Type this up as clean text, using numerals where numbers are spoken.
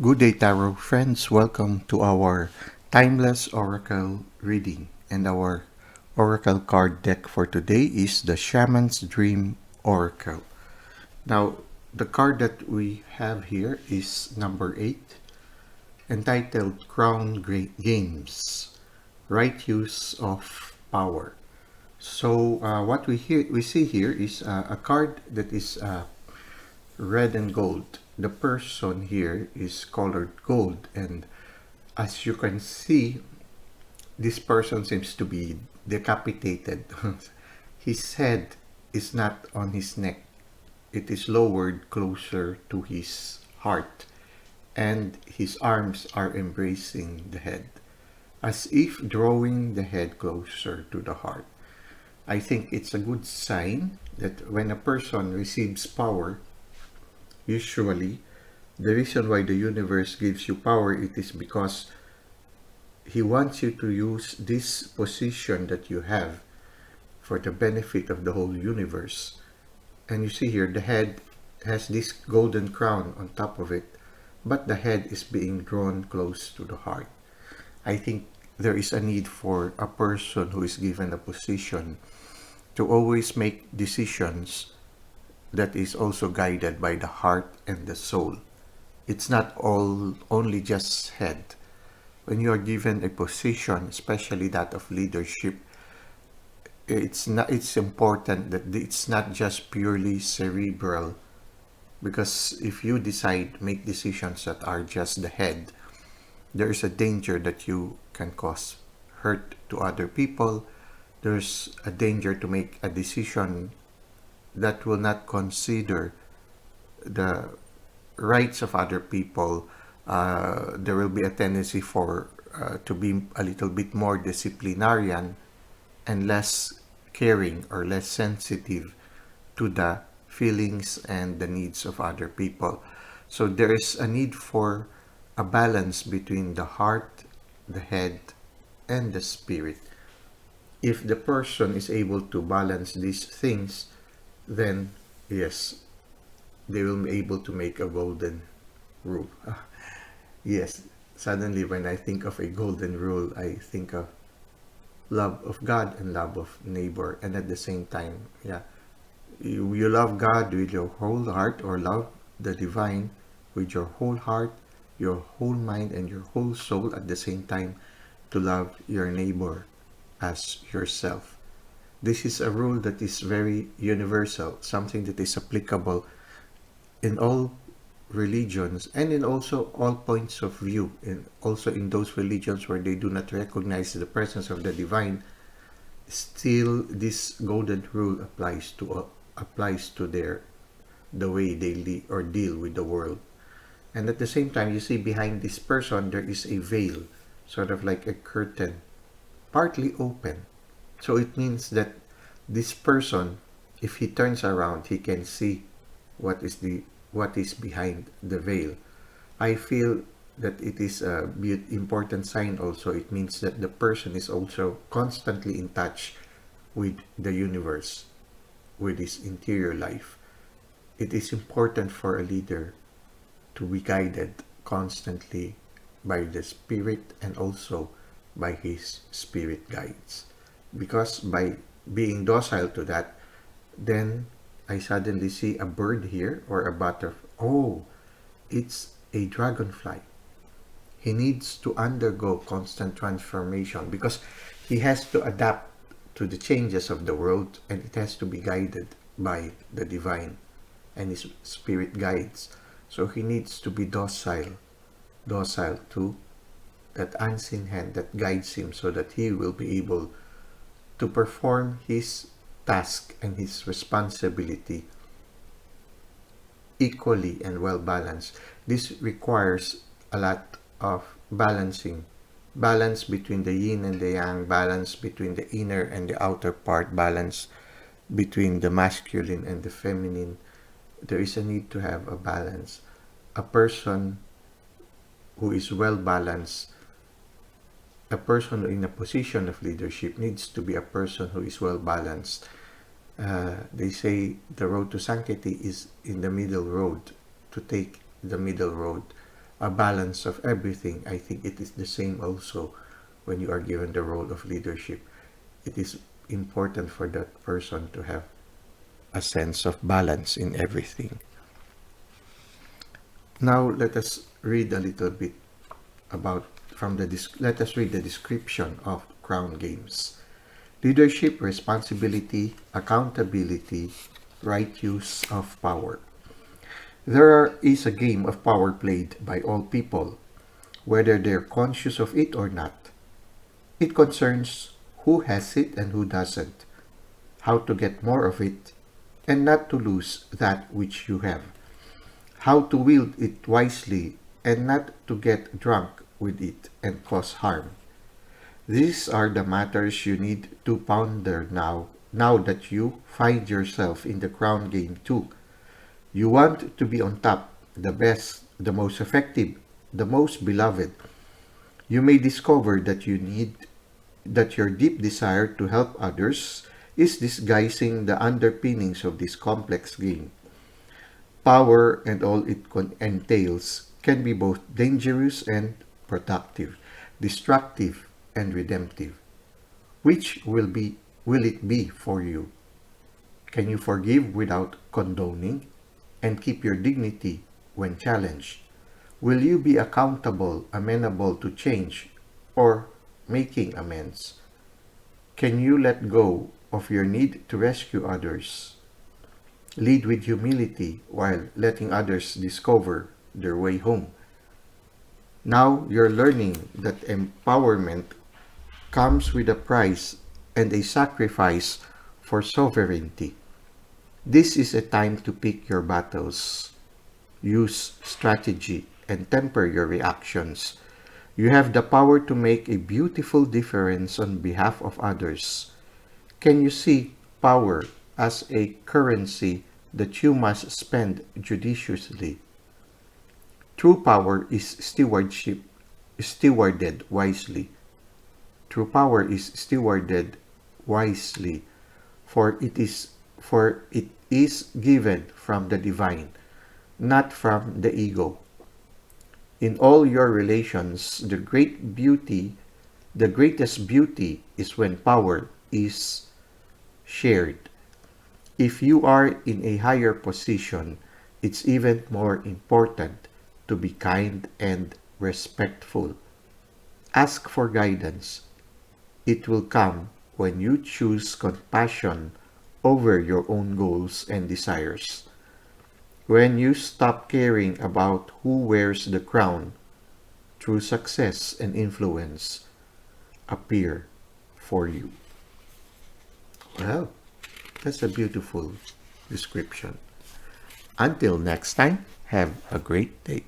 Good day, Tarot friends. Welcome to our timeless oracle reading. And our oracle card deck for today is the Shaman's Dream Oracle. Now, the card that we have here is number 8, entitled Crown Games, Right Use of Power. So, what we see here is a card that is red and gold. The person here is colored gold, and as you can see, this person seems to be decapitated. His head is not on his neck, it is lowered closer to his heart, and his arms are embracing the head, as if drawing the head closer to the heart. I think it's a good sign that when a person receives power, usually the reason why the universe gives you power, it is because he wants you to use this position that you have for the benefit of the whole universe. And you see here, the head has this golden crown on top of it, but the head is being drawn close to the heart. I think there is a need for a person who is given a position to always make decisions that is also guided by the heart and the soul. It's not all only just head. When you are given a position, especially that of leadership, it's important that it's not just purely cerebral, because if you decide make decisions that are just the head, there is a danger that you can cause hurt to other people. There's a danger to make a decision that will not consider the rights of other people. There will be a tendency for to be a little bit more disciplinarian and less caring or less sensitive to the feelings and the needs of other people. So there is a need for a balance between the heart, the head, and the spirit. If the person is able to balance these things, then yes, they will be able to make a golden rule. Yes, suddenly when I think of a golden rule, I think of love of God and love of neighbor. And at the same time, yeah, you love God with your whole heart, or love the divine with your whole heart, your whole mind, and your whole soul, at the same time to love your neighbor as yourself. This is a rule that is very universal, something that is applicable in all religions and in also all points of view, and also in those religions where they do not recognize the presence of the divine. Still, this golden rule applies to their the way they or deal with the world. And at the same time, you see behind this person there is a veil, sort of like a curtain, partly open. So it means that this person, if he turns around, he can see what is behind the veil. I feel that it is a important sign also. It means that the person is also constantly in touch with the universe, with his interior life. It is important for a leader to be guided constantly by the spirit and also by his spirit guides. Because by being docile to that, then I suddenly see a bird here, or a butterfly. Oh, it's a dragonfly. He needs to undergo constant transformation because he has to adapt to the changes of the world, and it has to be guided by the divine and his spirit guides. So he needs to be docile to that unseen hand that guides him, so that he will be able to perform his task and his responsibility equally and well balanced. This requires a lot of balance between the yin and the yang, balance between the inner and the outer part, balance between the masculine and the feminine. There is a need to have a balance. A person who is well balanced, a person in a position of leadership, needs to be a person who is well balanced. They say the road to sanctity is in the middle road, to take the middle road. a balance of everything. I think it is the same also when you are given the role of leadership. It is important for that person to have a sense of balance in everything. Now let us read a little bit about let us read the description of crown games. Leadership, responsibility, accountability, right use of power. There is a game of power played by all people, whether they're conscious of it or not. It concerns who has it and who doesn't, how to get more of it, and not to lose that which you have, how to wield it wisely and not to get drunk with it and cause harm. These are the matters you need to ponder now that you find yourself in the crown game too. You want to be on top, the best, the most effective, the most beloved. You may discover that your deep desire to help others is disguising the underpinnings of this complex game. Power and all it entails can be both dangerous and productive, destructive and redemptive. Which will it be for you? Can you forgive without condoning and keep your dignity when challenged? Will you be accountable, amenable to change, or making amends? Can you let go of your need to rescue others? Lead with humility while letting others discover their way home. Now you're learning that empowerment comes with a price and a sacrifice for sovereignty. This is a time to pick your battles, use strategy, and temper your reactions. You have the power to make a beautiful difference on behalf of others. Can you see power as a currency that you must spend judiciously? True power is stewarded wisely. True power is stewarded wisely, for it is given from the divine, not from the ego. In all your relations, the greatest beauty is when power is shared. If you are in a higher position, it's even more important to be kind and respectful. Ask for guidance. It will come when you choose compassion over your own goals and desires. When you stop caring about who wears the crown, true success and influence appear for you. Well, that's a beautiful description. Until next time, have a great day.